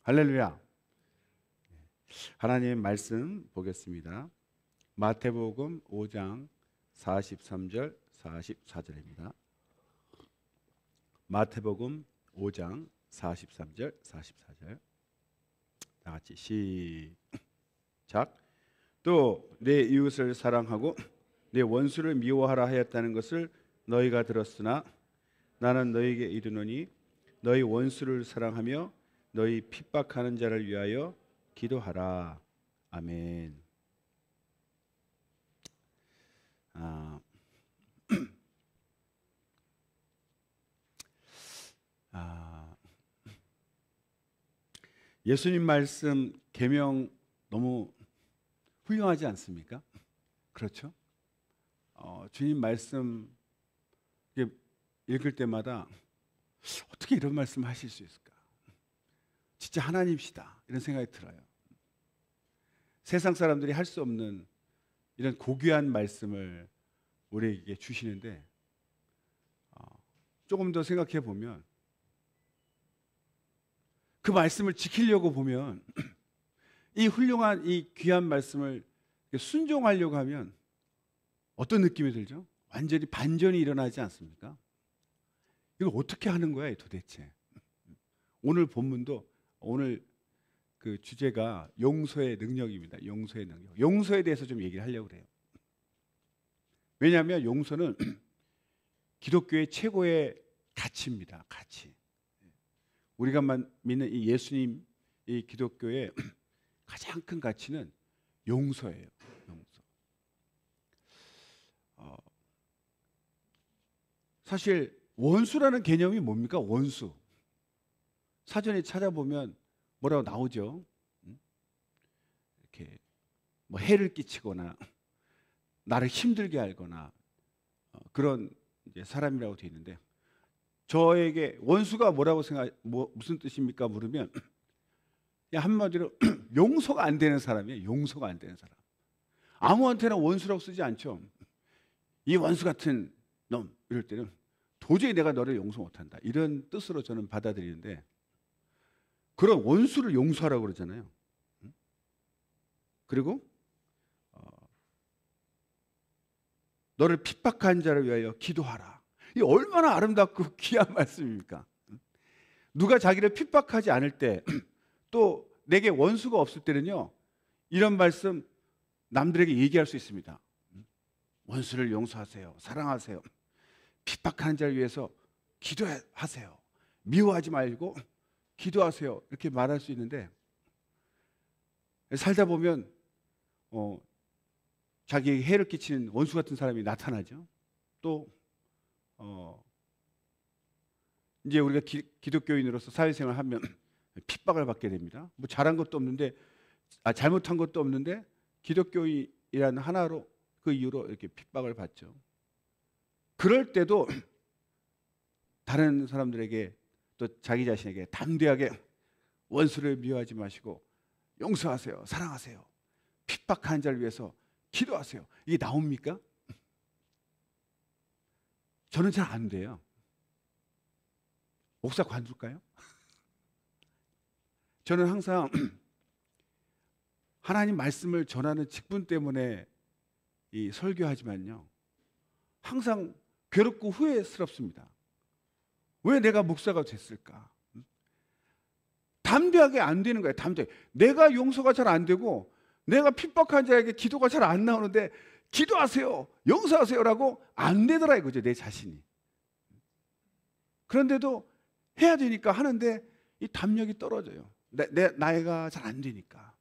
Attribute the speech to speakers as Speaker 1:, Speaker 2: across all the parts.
Speaker 1: 할렐루야. 하나님의 말씀 보겠습니다. 마태복음 5장 43절 44절입니다. 마태복음 5장 43절 44절 다 같이 시작. 또 내 이웃을 사랑하고 내 원수를 미워하라 하였다는 것을 너희가 들었으나 나는 너희에게 이르노니 너희 원수를 사랑하며 너희 핍박하는 자를 위하여 기도하라. 아멘. 예수님 말씀 계명 너무 훌륭하지 않습니까? 그렇죠? 주님 말씀 읽을 때마다 어떻게 이런 말씀을 하실 수 있을까? 진짜 하나님이시다 이런 생각이 들어요. 세상 사람들이 할 수 없는 이런 고귀한 말씀을 우리에게 주시는데 조금 더 생각해 보면 그 말씀을 지키려고 보면 이 훌륭한 이 귀한 말씀을 순종하려고 하면 어떤 느낌이 들죠? 완전히 반전이 일어나지 않습니까? 이걸 어떻게 하는 거야 도대체? 오늘 본문도 오늘 그 주제가 용서의 능력입니다. 용서의 능력. 용서에 대해서 좀 얘기를 하려고 그래요. 왜냐하면 용서는 기독교의 최고의 가치입니다. 가치. 우리가 믿는 이 예수님 이 기독교의 가장 큰 가치는 용서예요. 용서. 사실 원수라는 개념이 뭡니까? 원수. 사전에 찾아보면 뭐라고 나오죠? 이렇게 뭐 해를 끼치거나 나를 힘들게 하거나 그런 이제 사람이라고 되어 있는데 저에게 원수가 뭐라고 무슨 뜻입니까? 물으면 한마디로 용서가 안 되는 사람이에요. 용서가 안 되는 사람. 아무한테나 원수라고 쓰지 않죠. 이 원수 같은 놈 이럴 때는 도저히 내가 너를 용서 못한다 이런 뜻으로 저는 받아들이는데 그런 원수를 용서하라고 그러잖아요. 그리고 너를 핍박한 자를 위하여 기도하라. 이 얼마나 아름답고 귀한 말씀입니까? 누가 자기를 핍박하지 않을 때 또 내게 원수가 없을 때는요 이런 말씀 남들에게 얘기할 수 있습니다. 원수를 용서하세요. 사랑하세요. 핍박하는 자를 위해서 기도하세요. 미워하지 말고 기도하세요. 이렇게 말할 수 있는데 살다 보면 자기에게 해를 끼치는 원수 같은 사람이 나타나죠. 또 이제 우리가 기독교인으로서 사회생활을 하면 핍박을 받게 됩니다. 뭐 잘한 것도 없는데 잘못한 것도 없는데 기독교인이라는 하나로 그 이유로 이렇게 핍박을 받죠. 그럴 때도 다른 사람들에게 또 자기 자신에게 담대하게 원수를 미워하지 마시고 용서하세요. 사랑하세요. 핍박한 자를 위해서 기도하세요. 이게 나옵니까? 저는 잘 안 돼요. 목사 관둘까요? 저는 항상 하나님 말씀을 전하는 직분 때문에 이 설교하지만요 항상 괴롭고 후회스럽습니다. 왜 내가 목사가 됐을까? 담대하게 안 되는 거예요. 담대하게. 내가 용서가 잘 안 되고 내가 핍박한 자에게 기도가 잘 안 나오는데 기도하세요. 용서하세요라고 안 되더라 이거죠. 내 자신이. 그런데도 해야 되니까 하는데 이 담력이 떨어져요. 나이가 잘 안 되니까.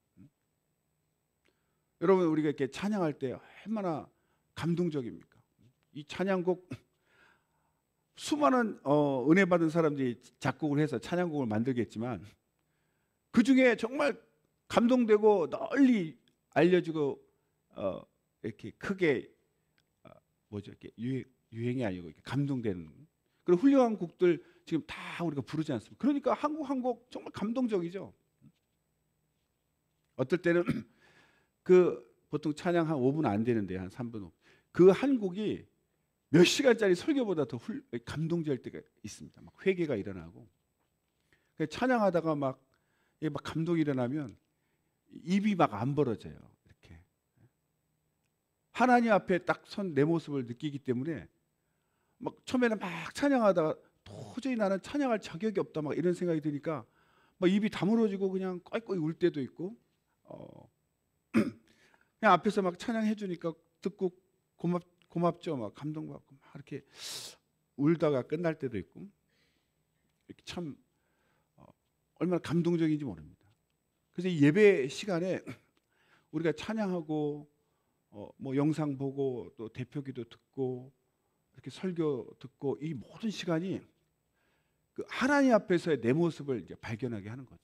Speaker 1: 여러분 우리가 이렇게 찬양할 때 얼마나 감동적입니까? 이 찬양곡 수많은 은혜 받은 사람들이 작곡을 해서 찬양곡을 만들겠지만 그 중에 정말 감동되고 널리 알려지고 이렇게 크게 이렇게 유행이 아니고 이렇게 감동되는 그런 훌륭한 곡들 지금 다 우리가 부르지 않습니까? 그러니까 한 곡 한 곡 정말 감동적이죠. 어떨 때는 보통 찬양 한 5분 안 되는데 한 3분 그 한 곡이 몇 시간짜리 설교보다 더 감동적일 때가 있습니다. 막 회개가 일어나고 찬양하다가 막 이게 막 감동이 일어나면 입이 막 안 벌어져요. 이렇게 하나님 앞에 딱 선 내 모습을 느끼기 때문에 막 처음에는 막 찬양하다가 도저히 나는 찬양할 자격이 없다 막 이런 생각이 드니까 막 입이 다물어지고 그냥 껄껄 울 때도 있고 그냥 앞에서 막 찬양해 주니까 듣고 고맙죠. 막 감동받고 막 이렇게 울다가 끝날 때도 있고 이렇게 참 얼마나 감동적인지 모릅니다. 그래서 이 예배 시간에 우리가 찬양하고 뭐 영상 보고 또 대표기도 듣고 이렇게 설교 듣고 이 모든 시간이 그 하나님 앞에서의 내 모습을 이제 발견하게 하는 거죠.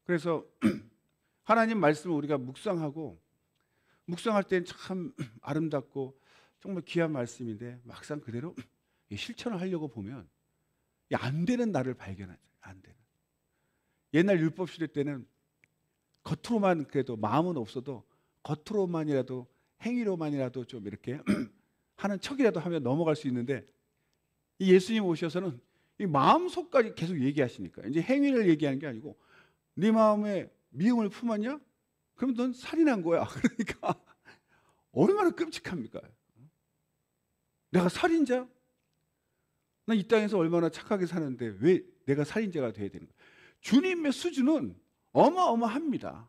Speaker 1: 그래서 하나님 말씀을 우리가 묵상할 때는 참 아름답고 정말 귀한 말씀인데 막상 그대로 실천을 하려고 보면 안 되는 나를 발견하죠. 안 되는. 옛날 율법 시대 때는 겉으로만 그래도 마음은 없어도 겉으로만이라도 행위로만이라도 좀 이렇게 하는 척이라도 하면 넘어갈 수 있는데 이 예수님 오셔서는 이 마음속까지 계속 얘기하시니까 이제 행위를 얘기하는 게 아니고 네 마음에 미움을 품었냐? 그럼 넌 살인한 거야. 그러니까 얼마나 끔찍합니까? 내가 살인자? 나 이 땅에서 얼마나 착하게 사는데 왜 내가 살인자가 돼야 되는 거야? 주님의 수준은 어마어마합니다.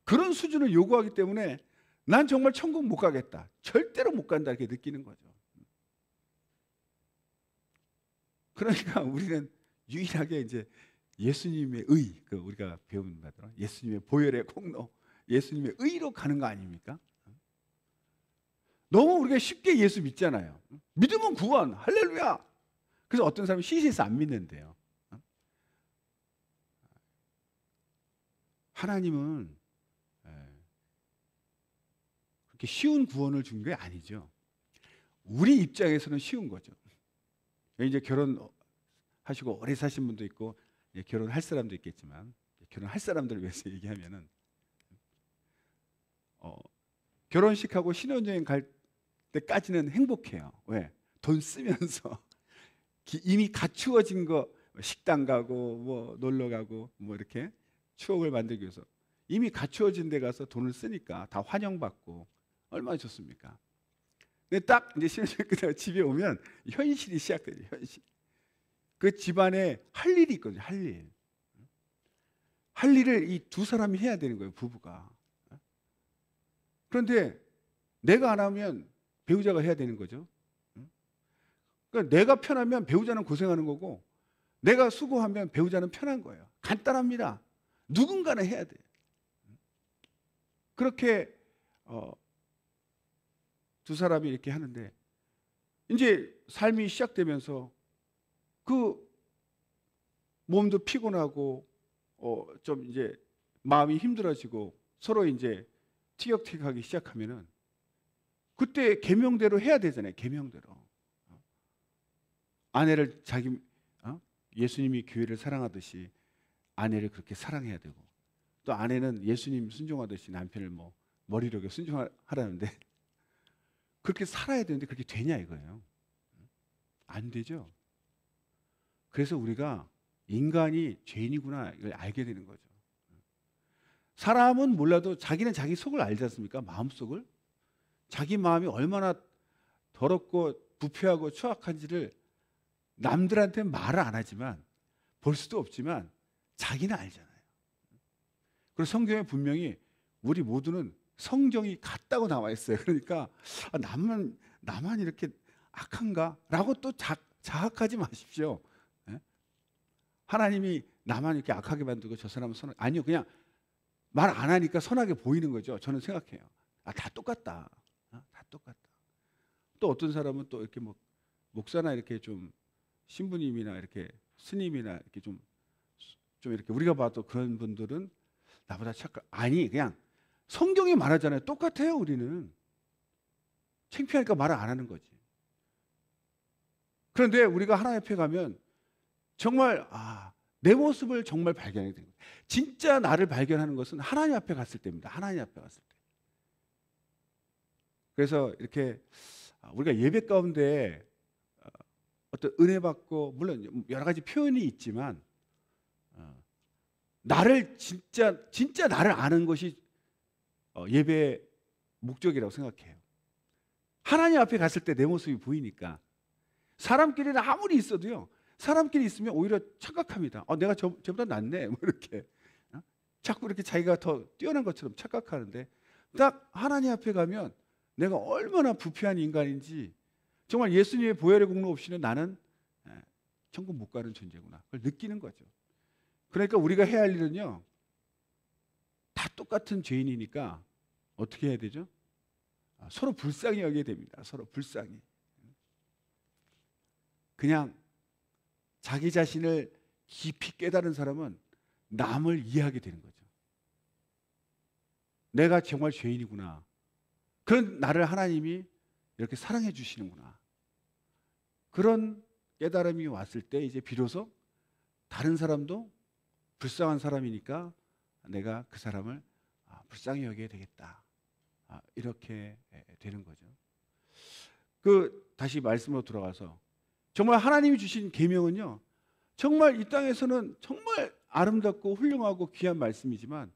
Speaker 1: 그런 수준을 요구하기 때문에 난 정말 천국 못 가겠다. 절대로 못 간다 이렇게 느끼는 거죠. 그러니까 우리는 유일하게 이제 예수님의 의, 그 우리가 배운 바대로 예수님의 보혈의 공로, 예수님의 의로 가는 거 아닙니까? 너무 우리가 쉽게 예수 믿잖아요. 믿으면 구원, 할렐루야. 그래서 어떤 사람은 시시해서 안 믿는데요. 하나님은 그렇게 쉬운 구원을 준 게 아니죠. 우리 입장에서는 쉬운 거죠. 이제 결혼하시고 오래 사신 분도 있고 결혼할 사람도 있겠지만 결혼할 사람들을 위해서 얘기하면은 결혼식하고 신혼여행 갈 때까지는 행복해요. 왜? 돈 쓰면서 이미 갖추어진 거 식당 가고 뭐 놀러 가고 뭐 이렇게 추억을 만들기 위해서 이미 갖추어진 데 가서 돈을 쓰니까 다 환영받고 얼마나 좋습니까? 근데 딱 이제 신혼여행 끝나고 집에 오면 현실이 시작돼요. 현실. 그 집안에 할 일이 있거든요. 할 일. 할 일을 이 두 사람이 해야 되는 거예요. 부부가. 그런데 내가 안 하면 배우자가 해야 되는 거죠. 그러니까 내가 편하면 배우자는 고생하는 거고 내가 수고하면 배우자는 편한 거예요. 간단합니다. 누군가는 해야 돼요. 그렇게 두 사람이 이렇게 하는데 이제 삶이 시작되면서 그 몸도 피곤하고 좀 이제 마음이 힘들어지고 서로 이제 티격태격하기 시작하면은 그때 계명대로 해야 되잖아요. 계명대로 아내를 예수님이 교회를 사랑하듯이 아내를 그렇게 사랑해야 되고 또 아내는 예수님 순종하듯이 남편을 뭐 머리력에 순종하라는데 그렇게 살아야 되는데 그렇게 되냐 이거예요. 안 되죠. 그래서 우리가 인간이 죄인이구나 이걸 알게 되는 거죠. 사람은 몰라도 자기는 자기 속을 알지 않습니까? 마음속을. 자기 마음이 얼마나 더럽고 부패하고 추악한지를 남들한테 말을 안 하지만 볼 수도 없지만 자기는 알잖아요. 그리고 성경에 분명히 우리 모두는 성정이 같다고 나와 있어요. 그러니까 나만 이렇게 악한가? 라고 또 자학하지 마십시오. 하나님이 나만 이렇게 악하게 만들고 저 사람은 선하게 아니요. 그냥 말 안 하니까 선하게 보이는 거죠. 저는 생각해요. 다 똑같다. 다 똑같다. 또 어떤 사람은 또 이렇게 뭐 목사나 이렇게 좀 신부님이나 이렇게 스님이나 이렇게 좀 이렇게 우리가 봐도 그런 분들은 나보다 아니 그냥 성경이 말하잖아요. 똑같아요. 우리는 창피하니까 말을 안 하는 거지. 그런데 우리가 하나님 앞에 가면 정말 내 모습을 정말 발견하게 되는 거예요. 진짜 나를 발견하는 것은 하나님 앞에 갔을 때입니다. 하나님 앞에 갔을 때. 그래서 이렇게 우리가 예배 가운데 어떤 은혜 받고, 물론 여러 가지 표현이 있지만 나를 진짜 나를 아는 것이 예배의 목적이라고 생각해요. 하나님 앞에 갔을 때 내 모습이 보이니까. 사람끼리는 아무리 있어도요, 사람끼리 있으면 오히려 착각합니다. 내가 저보다 낫네, 뭐 이렇게 자꾸 이렇게 자기가 더 뛰어난 것처럼 착각하는데, 딱 하나님 앞에 가면 내가 얼마나 부패한 인간인지, 정말 예수님의 보혈의 공로 없이는 나는 천국 못 가는 존재구나, 그걸 느끼는 거죠. 그러니까 우리가 해야 할 일은요, 다 똑같은 죄인이니까 어떻게 해야 되죠? 서로 불쌍히 여겨야 됩니다. 서로 불쌍히. 그냥 자기 자신을 깊이 깨달은 사람은 남을 이해하게 되는 거죠. 내가 정말 죄인이구나. 그런 나를 하나님이 이렇게 사랑해 주시는구나. 그런 깨달음이 왔을 때 이제 비로소 다른 사람도 불쌍한 사람이니까 내가 그 사람을 불쌍히 여겨야 되겠다. 이렇게 되는 거죠. 다시 말씀으로 돌아가서 정말 하나님이 주신 계명은요, 정말 이 땅에서는 정말 아름답고 훌륭하고 귀한 말씀이지만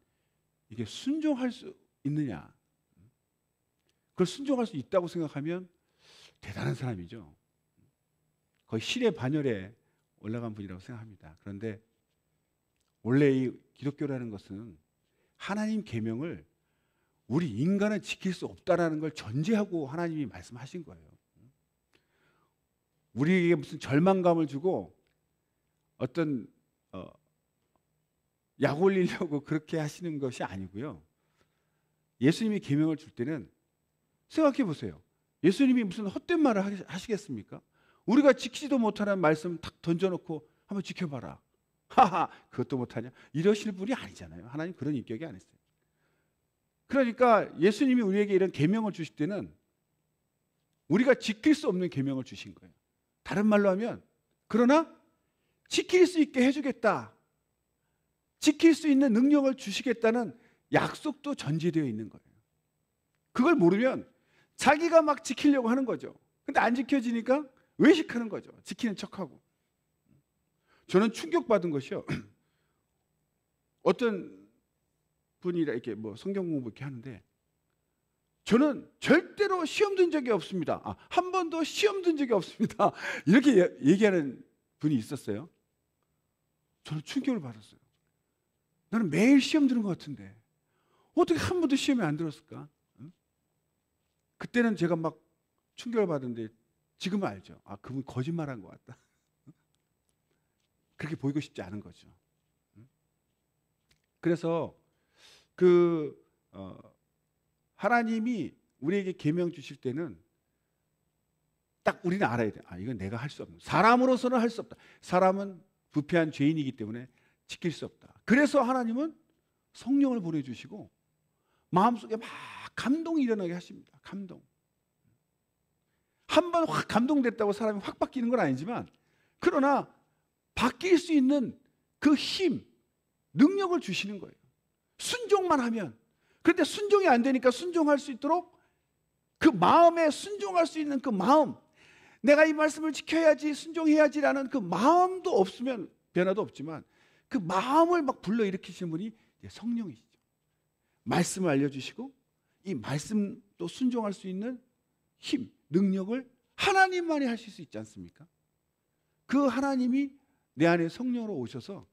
Speaker 1: 이게 순종할 수 있느냐? 그걸 순종할 수 있다고 생각하면 대단한 사람이죠. 거의 신의 반열에 올라간 분이라고 생각합니다. 그런데 원래 이 기독교라는 것은 하나님 계명을 우리 인간은 지킬 수 없다라는 걸 전제하고 하나님이 말씀하신 거예요. 우리에게 무슨 절망감을 주고 어떤 약 올리려고 그렇게 하시는 것이 아니고요. 예수님이 계명을 줄 때는 생각해 보세요. 예수님이 무슨 헛된 말을 하시겠습니까? 우리가 지키지도 못하는 말씀 탁 던져놓고 한번 지켜봐라. 하하, 그것도 못하냐? 이러실 분이 아니잖아요. 하나님 그런 인격이 아니었어요. 그러니까 예수님이 우리에게 이런 계명을 주실 때는 우리가 지킬 수 없는 계명을 주신 거예요. 다른 말로 하면, 그러나 지킬 수 있게 해주겠다, 지킬 수 있는 능력을 주시겠다는 약속도 전제되어 있는 거예요. 그걸 모르면 자기가 막 지키려고 하는 거죠. 근데 안 지켜지니까 외식하는 거죠. 지키는 척하고. 저는 충격받은 것이요, 어떤 분이 이렇게 성경 공부 이렇게 하는데, 저는 절대로 시험 든 적이 없습니다. 한 번도 시험 든 적이 없습니다. 이렇게 얘기하는 분이 있었어요. 저는 충격을 받았어요. 나는 매일 시험 드는 것 같은데 어떻게 한 번도 시험에 안 들었을까? 그때는 제가 막 충격을 받았는데 지금은 알죠. 그분 거짓말한 것 같다. 그렇게 보이고 싶지 않은 거죠. 그래서 하나님이 우리에게 계명 주실 때는 딱 우리는 알아야 돼. 이건 내가 할 수 없는, 사람으로서는 할 수 없다. 사람은 부패한 죄인이기 때문에 지킬 수 없다. 그래서 하나님은 성령을 보내주시고 마음속에 막 감동이 일어나게 하십니다. 감동. 한 번 확 감동됐다고 사람이 확 바뀌는 건 아니지만, 그러나 바뀔 수 있는 그 힘, 능력을 주시는 거예요. 순종만 하면. 그런데 순종이 안 되니까 순종할 수 있도록 그 마음에 순종할 수 있는 그 마음, 내가 이 말씀을 지켜야지, 순종해야지라는 그 마음도 없으면 변화도 없지만, 그 마음을 막 불러일으키시는 분이 성령이시죠. 말씀을 알려주시고 이 말씀도 순종할 수 있는 힘, 능력을 하나님만이 하실 수 있지 않습니까? 그 하나님이 내 안에 성령으로 오셔서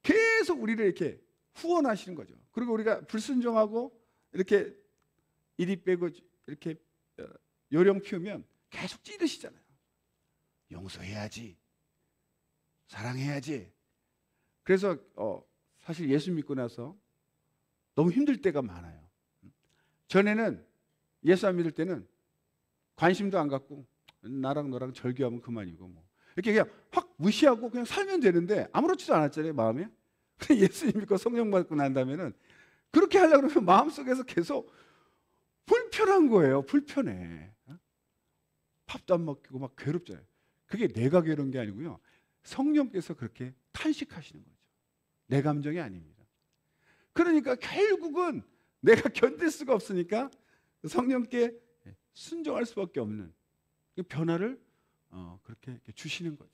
Speaker 1: 계속 우리를 이렇게 후원하시는 거죠. 그리고 우리가 불순종하고 이렇게 이리 빼고 이렇게 요령 피우면 계속 찌르시잖아요. 용서해야지, 사랑해야지. 그래서 사실 예수 믿고 나서 너무 힘들 때가 많아요. 전에는 예수 안 믿을 때는 관심도 안 갖고 나랑 너랑 절교하면 그만이고 이렇게 그냥 확 무시하고 그냥 살면 되는데 아무렇지도 않았잖아요, 마음에. 근데 예수님 믿고 성령 받고 난 다음에는 그렇게 하려고 그러면 마음속에서 계속 불편한 거예요. 불편해. 밥도 안 먹히고 막 괴롭잖아요. 그게 내가 괴로운 게 아니고요, 성령께서 그렇게 탄식하시는 거죠. 내 감정이 아닙니다. 그러니까 결국은 내가 견딜 수가 없으니까 성령께 순종할 수밖에 없는 변화를 그렇게 이렇게 주시는 거죠.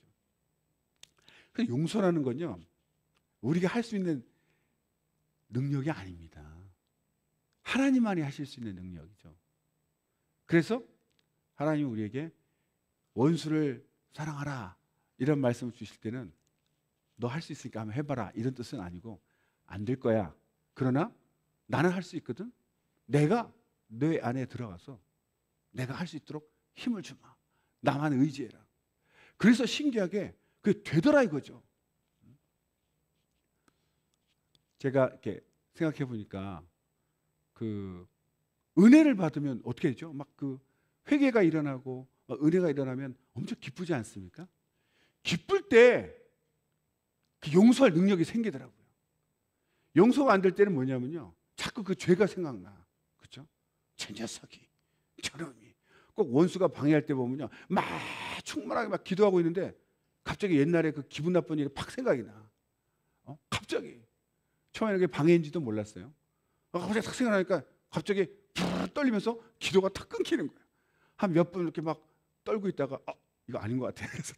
Speaker 1: 그래서 용서라는 건요, 우리가 할 수 있는 능력이 아닙니다. 하나님만이 하실 수 있는 능력이죠. 그래서 하나님 우리에게 원수를 사랑하라 이런 말씀을 주실 때는 너 할 수 있으니까 한번 해봐라 이런 뜻은 아니고 안 될 거야. 그러나 나는 할 수 있거든. 내가 내 안에 들어가서 내가 할 수 있도록 힘을 주마. 나만 의지해라. 그래서 신기하게 그게 되더라 이거죠. 제가 이렇게 생각해 보니까 그 은혜를 받으면 어떻게 되죠? 막 그 회개가 일어나고 은혜가 일어나면 엄청 기쁘지 않습니까? 기쁠 때 그 용서할 능력이 생기더라고요. 용서가 안 될 때는 뭐냐면요, 자꾸 그 죄가 생각나. 그렇죠? 저 녀석이, 저놈이. 꼭 원수가 방해할 때 보면요, 막 충만하게 막 기도하고 있는데 갑자기 옛날에 그 기분 나쁜 일이 팍 생각이 나. 갑자기. 처음에는 그게 방해인지도 몰랐어요. 갑자기 탁 생각나니까 갑자기 푸르르 떨리면서 기도가 탁 끊기는 거예요. 한 몇 분 이렇게 막 떨고 있다가 이거 아닌 것 같아. 그래서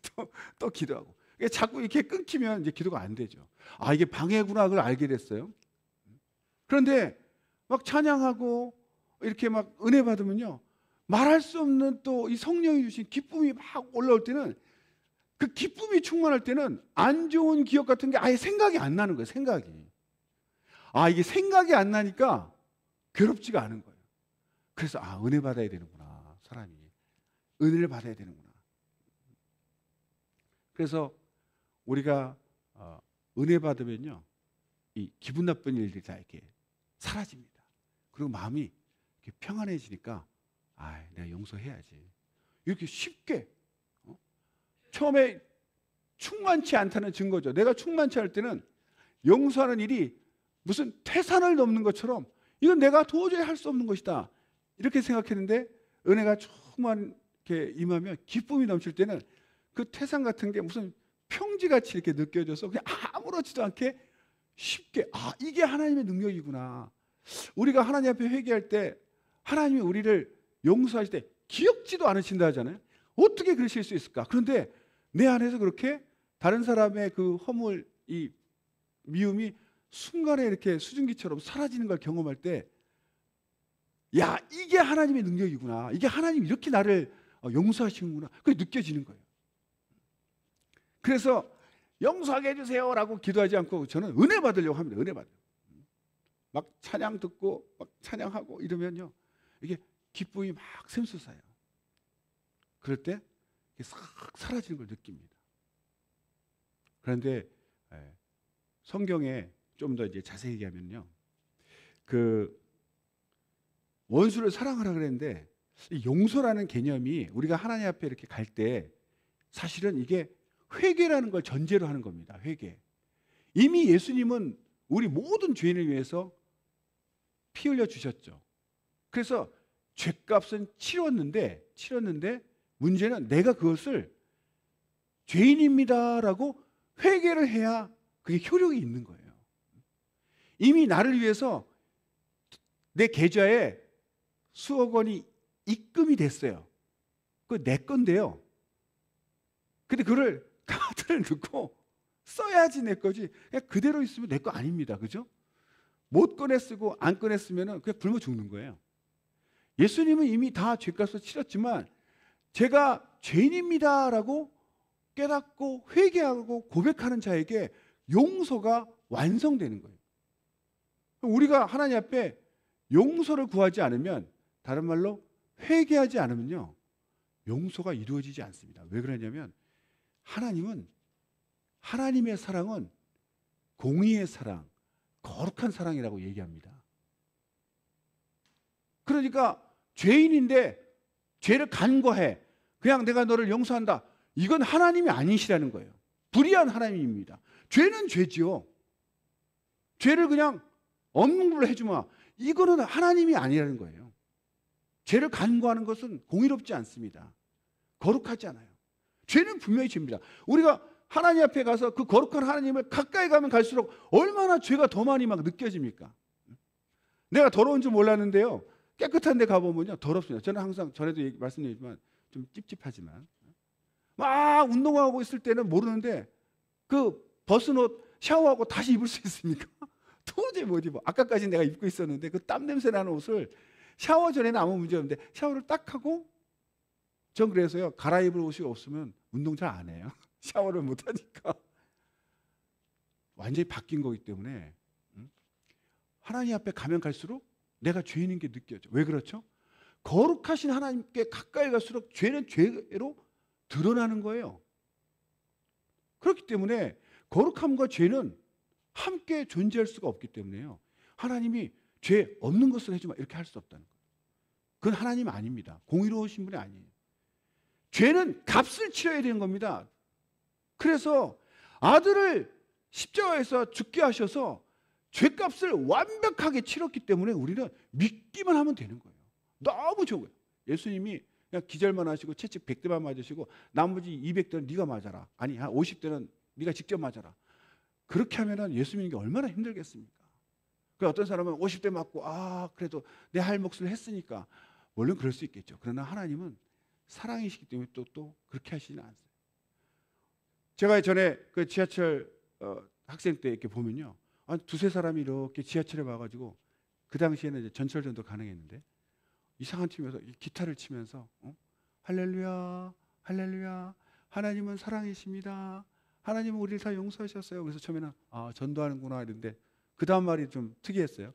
Speaker 1: 또 기도하고. 자꾸 이렇게 끊기면 이제 기도가 안 되죠. 이게 방해구나 그걸 알게 됐어요. 그런데 막 찬양하고 이렇게 막 은혜 받으면요, 말할 수 없는 또 이 성령이 주신 기쁨이 막 올라올 때는, 그 기쁨이 충만할 때는 안 좋은 기억 같은 게 아예 생각이 안 나는 거예요. 생각이. 이게 생각이 안 나니까 괴롭지가 않은 거예요. 그래서 은혜 받아야 되는구나. 사람이 은혜를 받아야 되는구나. 그래서 우리가 은혜 받으면요, 이 기분 나쁜 일들이 다 이렇게 사라집니다. 그리고 마음이 이렇게 평안해지니까 내가 용서해야지. 이렇게 쉽게. 처음에 충만치 않다는 증거죠. 내가 충만치 않을 때는 용서하는 일이 무슨 태산을 넘는 것처럼 이건 내가 도저히 할 수 없는 것이다 이렇게 생각했는데, 은혜가 충만하게 임하면 기쁨이 넘칠 때는 그 태산 같은 게 무슨 평지같이 이렇게 느껴져서 그냥 아무렇지도 않게 쉽게 이게 하나님의 능력이구나. 우리가 하나님 앞에 회개할 때 하나님이 우리를 용서하실 때 기억지도 않으신다 하잖아요. 어떻게 그러실 수 있을까? 그런데 내 안에서 그렇게 다른 사람의 그 허물, 이 미움이 순간에 이렇게 수증기처럼 사라지는 걸 경험할 때, 이게 하나님의 능력이구나. 이게 하나님이 이렇게 나를 용서하시는구나. 그게 느껴지는 거예요. 그래서 용서하게 해주세요라고 기도하지 않고 저는 은혜 받으려고 합니다. 은혜 받으려고. 막 찬양 듣고 막 찬양하고 이러면요, 이게 기쁨이 막 샘솟아요. 그럴 때 이게 싹 사라지는 걸 느낍니다. 그런데 성경에 좀 더 이제 자세히 얘기하면요, 그 원수를 사랑하라 그랬는데, 이 용서라는 개념이 우리가 하나님 앞에 이렇게 갈 때 사실은 이게 회개라는 걸 전제로 하는 겁니다. 회개. 이미 예수님은 우리 모든 죄인을 위해서 피 흘려 주셨죠. 그래서 죄값은 치렀는데 문제는 내가 그것을 죄인입니다라고 회개를 해야 그게 효력이 있는 거예요. 이미 나를 위해서 내 계좌에 수억 원이 입금이 됐어요. 그거 내 건데요. 근데 그걸 카드를 넣고 써야지 내 거지. 그냥 그대로 있으면 내 거 아닙니다. 그죠? 못 꺼내 쓰고 안 꺼내 쓰면 그냥 굶어 죽는 거예요. 예수님은 이미 다 죄값을 치렀지만 제가 죄인입니다라고 깨닫고 회개하고 고백하는 자에게 용서가 완성되는 거예요. 우리가 하나님 앞에 용서를 구하지 않으면, 다른 말로 회개하지 않으면요, 용서가 이루어지지 않습니다. 왜 그러냐면 하나님의 사랑은 공의의 사랑, 거룩한 사랑이라고 얘기합니다. 그러니까 죄인인데 죄를 간과해. 그냥 내가 너를 용서한다. 이건 하나님이 아니시라는 거예요. 불의한 하나님입니다. 죄는 죄지요. 죄를 그냥 없는 걸로 해주마. 이거는 하나님이 아니라는 거예요. 죄를 간과하는 것은 공의롭지 않습니다. 거룩하지 않아요. 죄는 분명히 죄입니다. 우리가 하나님 앞에 가서 그 거룩한 하나님을 가까이 가면 갈수록 얼마나 죄가 더 많이 막 느껴집니까? 내가 더러운 줄 몰랐는데요, 깨끗한 데 가보면요 더럽습니다. 저는 항상 전에도 말씀드리지만 좀 찝찝하지만 막 운동하고 있을 때는 모르는데 그 벗은 옷 샤워하고 다시 입을 수 있습니까? 도저히 못 입어. 아까까지 내가 입고 있었는데 그 땀 냄새 나는 옷을 샤워 전에는 아무 문제 없는데 샤워를 딱 하고, 전 그래서요, 갈아입을 옷이 없으면 운동 잘 안 해요. 샤워를 못 하니까. 완전히 바뀐 거기 때문에 하나님 앞에 가면 갈수록 내가 죄인인 게 느껴져. 왜 그렇죠? 거룩하신 하나님께 가까이 갈수록 죄는 죄로 드러나는 거예요. 그렇기 때문에 거룩함과 죄는 함께 존재할 수가 없기 때문에요, 하나님이 죄 없는 것을 해주마 이렇게 할 수 없다는 거예요. 그건 하나님 아닙니다. 공의로우신 분이 아니에요. 죄는 값을 치러야 되는 겁니다. 그래서 아들을 십자가에서 죽게 하셔서 죄값을 완벽하게 치렀기 때문에 우리는 믿기만 하면 되는 거예요. 너무 좋은 거예요. 예수님이 그냥 기절만 하시고 채찍 100대만 맞으시고 나머지 200대는 네가 맞아라, 아니 한 50대는 네가 직접 맞아라, 그렇게 하면은 예수 믿는 게 얼마나 힘들겠습니까? 그 어떤 사람은 50대 맞고 그래도 내 할 몫을 했으니까, 물론 그럴 수 있겠죠. 그러나 하나님은 사랑이시기 때문에 또 그렇게 하시지는 않습니다. 제가 전에 그 지하철 학생 때 이렇게 보면요, 두세 사람이 이렇게 지하철에 와가지고, 그 당시에는 이제 전철전도 가능했는데 이상한 팀에서 기타를 치면서 할렐루야 할렐루야 하나님은 사랑이십니다, 하나님은 우리를 다 용서하셨어요. 그래서 처음에는 전도하는구나 이랬는데 그 다음 말이 좀 특이했어요.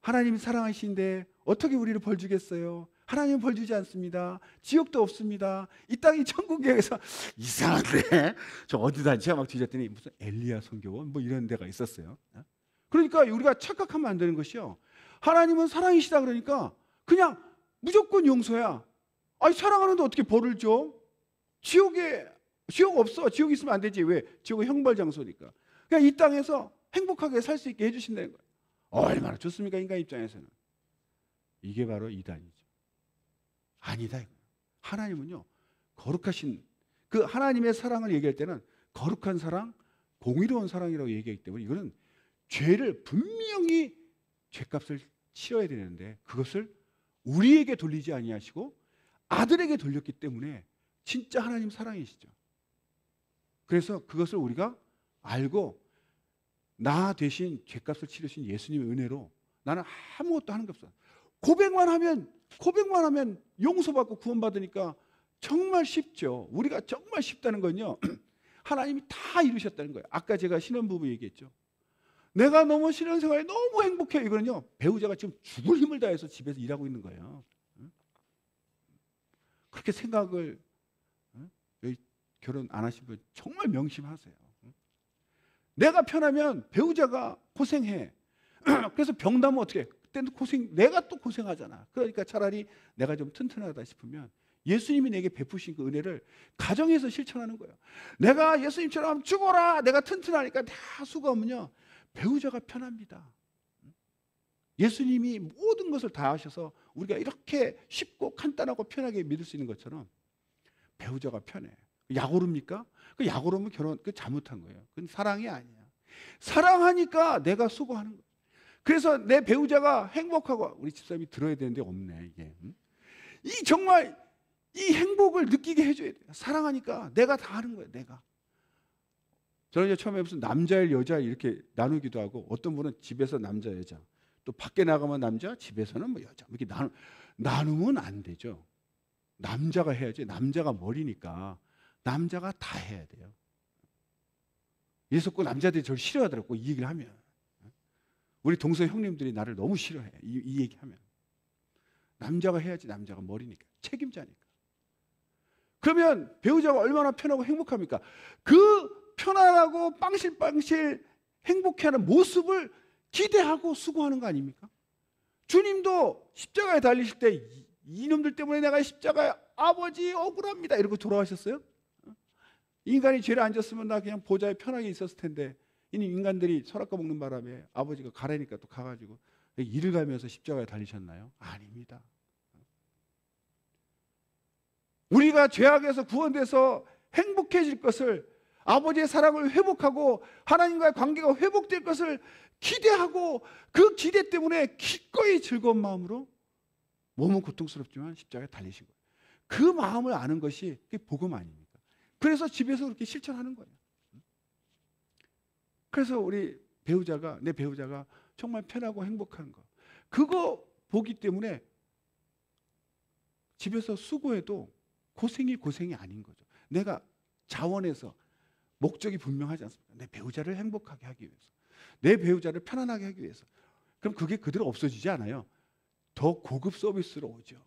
Speaker 1: 하나님이 사랑하신데 어떻게 우리를 벌 주겠어요? 하나님은 벌 주지 않습니다. 지옥도 없습니다. 이 땅이 천국이에서 이상한데 저 어디다 제가 막 뒤졌더니 무슨 엘리야 선교원 뭐 이런 데가 있었어요. 그러니까 우리가 착각하면 안 되는 것이요, 하나님은 사랑이시다 그러니까 그냥 무조건 용서야. 사랑하는데 어떻게 벌을 줘? 지옥 없어. 지옥 있으면 안 되지. 왜? 지옥은 형벌 장소니까. 그냥 이 땅에서 행복하게 살 수 있게 해주신다는 거예요. 얼마나 좋습니까, 인간 입장에서는. 이게 바로 이단이죠. 아니다 이거예요. 하나님은요, 거룩하신 그 하나님의 사랑을 얘기할 때는 거룩한 사랑, 공의로운 사랑이라고 얘기하기 때문에 이거는 죄를 분명히 죄값을 치러야 되는데 그것을 우리에게 돌리지 아니하시고 아들에게 돌렸기 때문에 진짜 하나님 사랑이시죠. 그래서 그것을 우리가 알고 나 대신 죄값을 치르신 예수님의 은혜로 나는 아무것도 하는 게 없어. 고백만 하면 용서받고 구원받으니까 정말 쉽죠. 우리가 정말 쉽다는 건요, 하나님이 다 이루셨다는 거예요. 아까 제가 신혼부부 얘기했죠. 내가 너무 신혼생활이 너무 행복해. 이거는요, 배우자가 지금 죽을 힘을 다해서 집에서 일하고 있는 거예요. 그렇게 생각을, 여기 결혼 안 하신 분 정말 명심하세요. 내가 편하면 배우자가 고생해. 그래서 병나면 어떻게 해? 그때는 내가 또 고생하잖아. 그러니까 차라리 내가 좀 튼튼하다 싶으면 예수님이 내게 베푸신 그 은혜를 가정에서 실천하는 거예요. 내가 예수님처럼 죽어라, 내가 튼튼하니까 다 수고하면요, 배우자가 편합니다. 예수님이 모든 것을 다 하셔서 우리가 이렇게 쉽고 간단하고 편하게 믿을 수 있는 것처럼 배우자가 편해. 약 오릅니까? 그 약 오르면 그 잘못한 거예요. 그건 사랑이 아니야. 사랑하니까 내가 수고하는 거예요. 그래서 내 배우자가 행복하고, 우리 집사람이 들어야 되는데 없네 이게. 정말 이 행복을 느끼게 해줘야 돼요. 사랑하니까 내가 다 하는 거예요. 내가. 저는 이제 처음에 무슨 남자일 여자일 이렇게 나누기도 하고, 어떤 분은 집에서 남자 여자, 또 밖에 나가면 남자, 집에서는 뭐 여자, 이렇게 나누면 안 되죠. 남자가 해야지. 남자가 머리니까 남자가 다 해야 돼요. 예수께 남자들이 저를 싫어하더라고, 이 얘기를 하면. 우리 동서 형님들이 나를 너무 싫어해, 이 얘기하면. 남자가 해야지. 남자가 머리니까, 책임자니까. 그러면 배우자가 얼마나 편하고 행복합니까? 그 편안하고 빵실빵실 행복해하는 모습을 기대하고 수고하는 거 아닙니까? 주님도 십자가에 달리실 때 이놈들 때문에 내가 십자가에 아버지 억울합니다 이러고 돌아가셨어요. 인간이 죄를 안 졌으면 나 그냥 보좌에 편하게 있었을 텐데, 이 인간들이 설악과 먹는 바람에 아버지가 가라니까 또 가가지고 일을 가면서 십자가에 달리셨나요? 아닙니다. 우리가 죄악에서 구원돼서 행복해질 것을, 아버지의 사랑을 회복하고 하나님과의 관계가 회복될 것을 기대하고, 그 기대 때문에 기꺼이 즐거운 마음으로, 몸은 고통스럽지만 십자가에 달리신 거예요. 그 마음을 아는 것이 그게 복음 아닙니까? 그래서 집에서 그렇게 실천하는 거예요. 그래서 내 배우자가 정말 편하고 행복한 거, 그거 보기 때문에 집에서 수고해도 고생이 아닌 거죠. 내가 자원해서 목적이 분명하지 않습니까? 내 배우자를 행복하게 하기 위해서, 내 배우자를 편안하게 하기 위해서. 그럼 그게 그대로 없어지지 않아요. 더 고급 서비스로 오죠.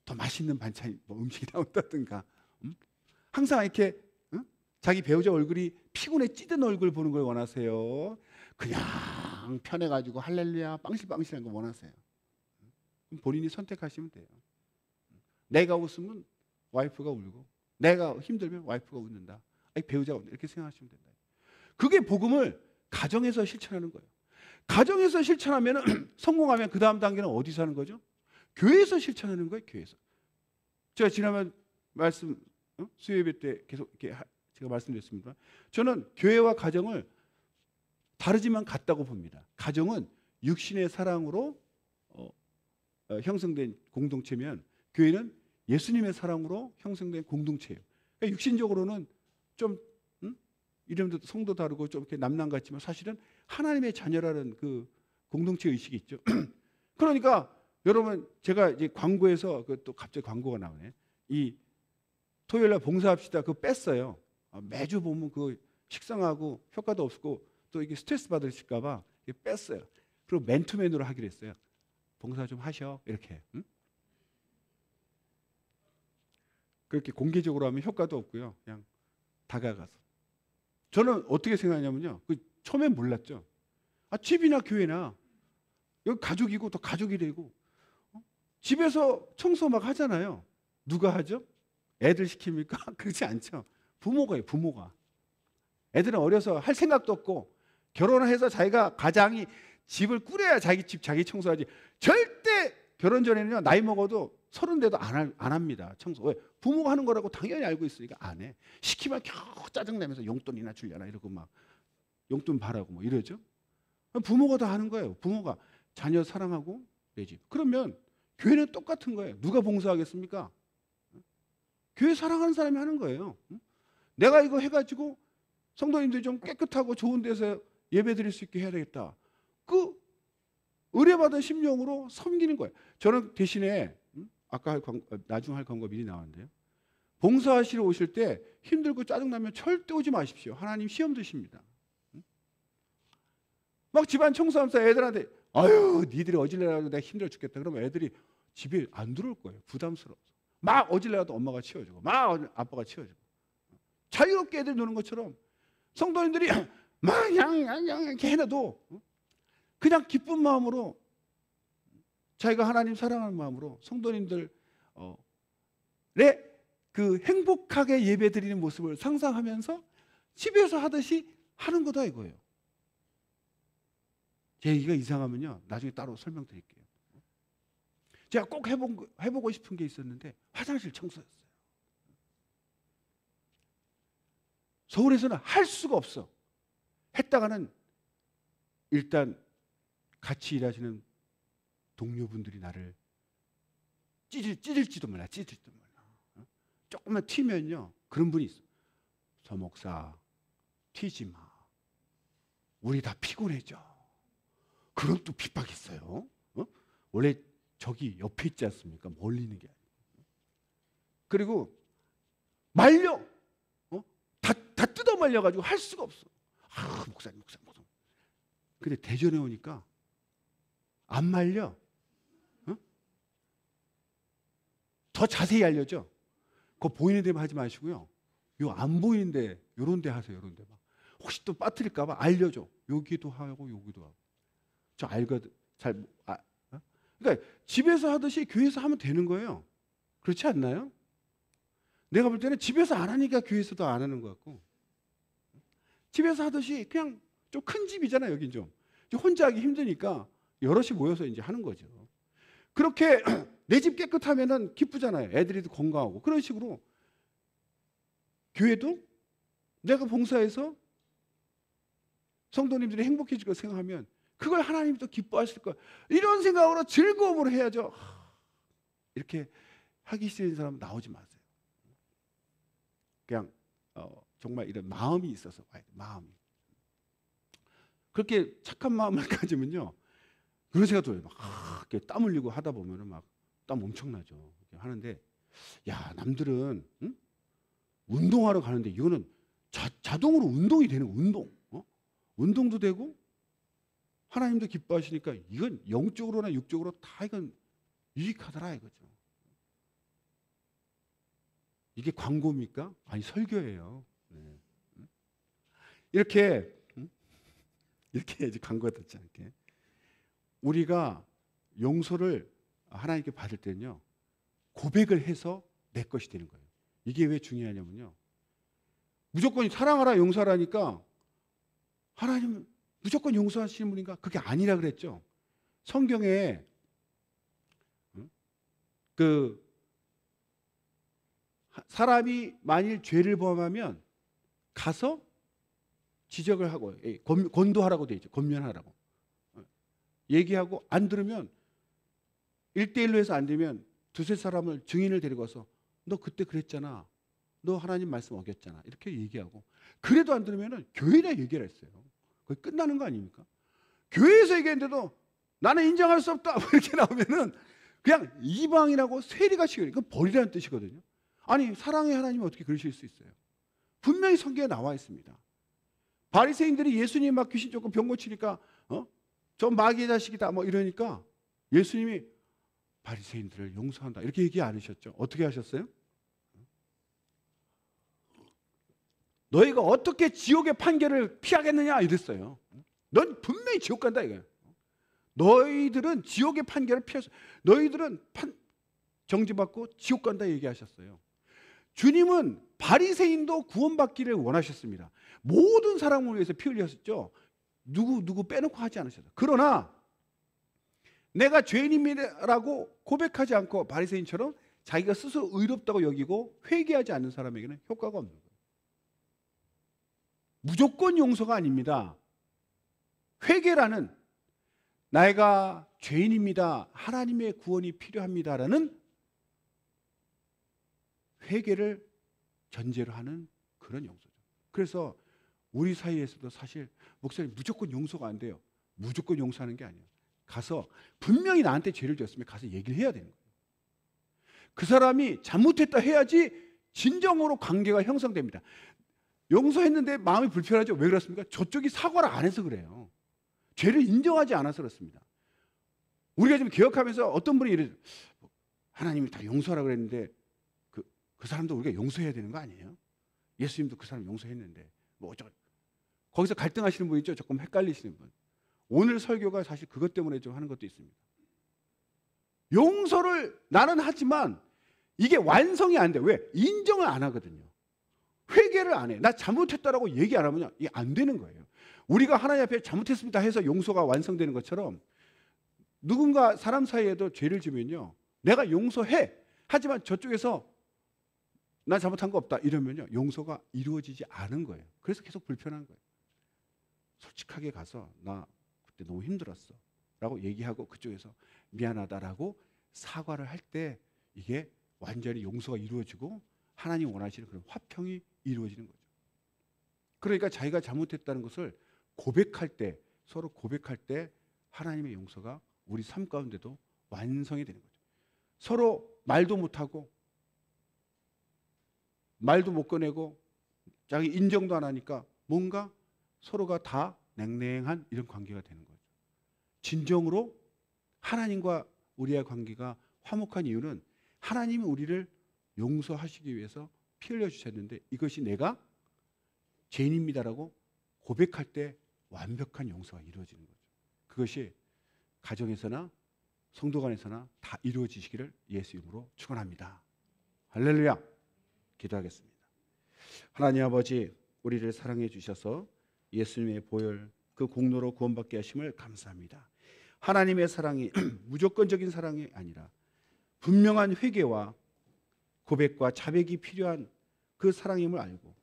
Speaker 1: 더 맛있는 반찬, 음식이 나온다든가. 항상 이렇게 자기 배우자 얼굴이 피곤해 찌든 얼굴 보는 걸 원하세요? 그냥 편해가지고 할렐루야 빵실빵실한 거 원하세요? 그럼 본인이 선택하시면 돼요. 내가 웃으면 와이프가 울고, 내가 힘들면 와이프가 웃는다. 배우자가 웃는다. 이렇게 생각하시면 된다. 그게 복음을 가정에서 실천하는 거예요. 가정에서 실천하면 성공하면 그 다음 단계는 어디서 하는 거죠? 교회에서 실천하는 거예요. 교회에서. 제가 지난번 수요예배 때 계속 이렇게 제가 말씀드렸습니다. 저는 교회와 가정을 다르지만 같다고 봅니다. 가정은 육신의 사랑으로 형성된 공동체면, 교회는 예수님의 사랑으로 형성된 공동체예요. 그러니까 육신적으로는 좀 이름도 성도 다르고 좀 이렇게 남남 같지만 사실은 하나님의 자녀라는 그 공동체 의식이 있죠. 그러니까 여러분, 제가 이제 광고에서 또 갑자기 광고가 나오네. 이 토요일 날 봉사합시다 그거 뺐어요. 매주 보면 그 식상하고 효과도 없고 또 이게 스트레스 받으실까 봐 뺐어요. 그리고 맨투맨으로 하기로 했어요. 봉사 좀 하셔 이렇게. 그렇게 공개적으로 하면 효과도 없고요. 그냥 다가가서. 저는 어떻게 생각하냐면요. 처음엔 몰랐죠. 집이나 교회나 여기 가족이고 또 가족이 되고 집에서 청소 막 하잖아요. 누가 하죠? 애들 시킵니까? 그렇지 않죠. 부모가 해요. 부모가. 애들은 어려서 할 생각도 없고 결혼해서 자기가 가장이 집을 꾸려야 자기 집 자기 청소하지. 절대 결혼 전에는요, 나이 먹어도 30대도 안 합니다. 청소. 왜? 부모가 하는 거라고 당연히 알고 있으니까 안 해. 시키면 겨우 짜증내면서 용돈이나 주려나 이러고 막 용돈 바라고 뭐 이러죠. 부모가 다 하는 거예요. 부모가 자녀 사랑하고 내 집. 그러면 교회는 똑같은 거예요. 누가 봉사하겠습니까? 교회 사랑하는 사람이 하는 거예요. 내가 이거 해가지고 성도님들이 좀 깨끗하고 좋은 데서 예배 드릴 수 있게 해야 되겠다. 그 의뢰받은 심령으로 섬기는 거예요. 저는 대신에 아까 나중 할 광고 미리 나왔는데요. 봉사하시러 오실 때 힘들고 짜증나면 절대 오지 마십시오. 하나님 시험 드십니다. 막 집안 청소하면서 애들한테 아유 니들이 어질러라도 내가 힘들어 죽겠다. 그러면 애들이 집에 안 들어올 거예요. 부담스러워서. 막 어질러도 엄마가 치워주고 막 아빠가 치워주고. 자유롭게 애들 노는 것처럼 성도님들이 막 이렇게 해놔도 그냥 기쁜 마음으로 자기가 하나님 사랑하는 마음으로 성도님들의 그 행복하게 예배드리는 모습을 상상하면서 집에서 하듯이 하는 거다 이거예요. 제 얘기가 이상하면요 나중에 따로 설명드릴게요. 제가 꼭 해보고 싶은 게 있었는데 화장실 청소였어요. 서울에서는 할 수가 없어. 했다가는 일단 같이 일하시는 동료분들이 나를 찌질지도 몰라. 조금만 튀면요 그런 분이 있어. 서 목사 튀지 마. 우리 다 피곤해져. 그럼 또 핍박 있어요. 원래 저기 옆에 있지 않습니까? 멀리 있는 게 아니고. 그리고 말려. 다 뜯어 말려가지고 할 수가 없어. 목사님. 근데 대전에 오니까 안 말려. 더 자세히 알려줘. 그거 보이는 데만 하지 마시고요. 요 안 보이는데 요런 데 하세요. 요런 데만. 혹시 또 빠뜨릴까 봐 알려줘. 여기도 하고 여기도 하고. 저 알거든. 그러니까 집에서 하듯이 교회에서 하면 되는 거예요. 그렇지 않나요? 내가 볼 때는 집에서 안 하니까 교회에서도 안 하는 것 같고, 집에서 하듯이 그냥 좀 큰 집이잖아요. 여긴 좀 혼자 하기 힘드니까 여럿이 모여서 이제 하는 거죠. 그렇게 내 집 깨끗하면은 기쁘잖아요. 애들이도 건강하고. 그런 식으로 교회도 내가 봉사해서 성도님들이 행복해질 거 생각하면 그걸 하나님이 또 기뻐하실 거야. 이런 생각으로 즐거움으로 해야죠. 이렇게 하기 싫은 사람 나오지 마세요. 그냥 정말 이런 마음이 있어서 와야 돼. 마음이. 그렇게 착한 마음을 가지면요, 그런 생각 들어요. 막 이렇게 땀 흘리고 하다 보면은 막 땀 엄청나죠. 이렇게 하는데, 야, 남들은 운동하러 가는데 이거는 자동으로 운동이 되는 운동. 운동도 되고 하나님도 기뻐하시니까 이건 영적으로나 육적으로 다 이건 유익하더라 이거죠. 이게 광고입니까? 아니, 설교예요. 네. 이렇게 이제 광고가 듣지 않게 우리가 용서를 하나님께 받을 때는요, 고백을 해서 내 것이 되는 거예요. 이게 왜 중요하냐면요, 무조건 사랑하라 용서하라니까 하나님 무조건 용서하시는 분인가? 그게 아니라 그랬죠. 성경에 그 사람이 만일 죄를 범하면 가서 지적을 하고 권도하라고 돼 있죠. 권면하라고 얘기하고, 안 들으면 1대1로 해서 안 되면 두세 사람을 증인을 데리고 와서 너 그때 그랬잖아, 너 하나님 말씀 어겼잖아, 이렇게 얘기하고, 그래도 안 들으면 교회에다 얘기를 했어요. 거의 끝나는 거 아닙니까? 교회에서 얘기했는데도 나는 인정할 수 없다 이렇게 나오면은 그냥 이방이라고 세리가 치고, 이건 버리라는 뜻이거든요. 아니, 사랑의 하나님이 어떻게 그러실 수 있어요? 분명히 성경에 나와 있습니다. 바리새인들이 예수님 막 귀신 쫓고 병 고치니까 저 마귀의 자식이다 뭐 이러니까 예수님이 바리새인들을 용서한다 이렇게 얘기 안 하셨죠. 어떻게 하셨어요? 너희가 어떻게 지옥의 판결을 피하겠느냐 이랬어요. 넌 분명히 지옥 간다 이거예요. 너희들은 지옥의 판결을 피해서 너희들은 정죄받고 지옥 간다 얘기하셨어요. 주님은 바리새인도 구원받기를 원하셨습니다. 모든 사람을 위해서 피 흘렸었죠. 누구 빼놓고 하지 않으셨어요. 그러나 내가 죄인입니다라고 고백하지 않고 바리새인처럼 자기가 스스로 의롭다고 여기고 회개하지 않는 사람에게는 효과가 없는 거예요. 무조건 용서가 아닙니다. 회개라는, 내가 죄인입니다, 하나님의 구원이 필요합니다라는 회개를 전제로 하는 그런 용서죠. 그래서 우리 사이에서도 사실 목사님 무조건 용서가 안 돼요. 무조건 용서하는 게 아니에요. 가서 분명히 나한테 죄를 지었으면 가서 얘기를 해야 되는 거예요. 그 사람이 잘못했다 해야지 진정으로 관계가 형성됩니다. 용서했는데 마음이 불편하죠. 왜 그렇습니까? 저쪽이 사과를 안 해서 그래요. 죄를 인정하지 않아서 그렇습니다. 우리가 지금 기억하면서 어떤 분이 이래, 하나님이 다 용서하라고 그랬는데 그 사람도 우리가 용서해야 되는 거 아니에요? 예수님도 그 사람 용서했는데 뭐 어쩌고. 거기서 갈등하시는 분 있죠? 조금 헷갈리시는 분. 오늘 설교가 사실 그것 때문에 좀 하는 것도 있습니다. 용서를 나는 하지만 이게 완성이 안 돼. 왜? 인정을 안 하거든요. 회개를 안 해. 나 잘못했다라고 얘기 안 하면 이게 안 되는 거예요. 우리가 하나님 앞에 잘못했습니다 해서 용서가 완성되는 것처럼 누군가 사람 사이에도 죄를 지면요, 내가 용서해. 하지만 저쪽에서 나 잘못한 거 없다 이러면요, 용서가 이루어지지 않은 거예요. 그래서 계속 불편한 거예요. 솔직하게 가서 나 그때 너무 힘들었어 라고 얘기하고 그쪽에서 미안하다라고 사과를 할 때 이게 완전히 용서가 이루어지고 하나님 원하시는 그런 화평이 이루어지는 거죠. 그러니까 자기가 잘못했다는 것을 고백할 때, 서로 고백할 때 하나님의 용서가 우리 삶 가운데도 완성이 되는 거죠. 서로 말도 못하고 말도 못 꺼내고 자기 인정도 안 하니까 뭔가 서로가 다 냉랭한 이런 관계가 되는 거죠. 진정으로 하나님과 우리의 관계가 화목한 이유는 하나님이 우리를 용서하시기 위해서 피 흘려 주셨는데 이것이 내가 죄인입니다라고 고백할 때 완벽한 용서가 이루어지는 거죠. 그것이 가정에서나 성도 간에서나 다 이루어지시기를 예수 이름으로 축원합니다. 할렐루야. 기도하겠습니다. 하나님 아버지, 우리를 사랑해 주셔서 예수님의 보혈 그 공로로 구원받게 하심을 감사합니다. 하나님의 사랑이 무조건적인 사랑이 아니라 분명한 회개와 고백과 자백이 필요한 그 사랑임을 알고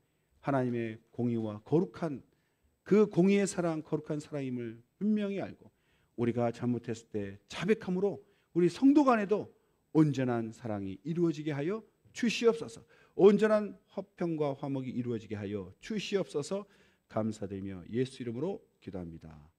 Speaker 1: 하나님의 공의와 거룩한 그 공의의 사랑, 거룩한 사랑임을 분명히 알고 우리가 잘못했을 때 자백함으로 우리 성도 간에도 온전한 사랑이 이루어지게 하여 주시옵소서. 온전한 화평과 화목이 이루어지게 하여 주시옵소서. 감사드리며 예수 이름으로 기도합니다.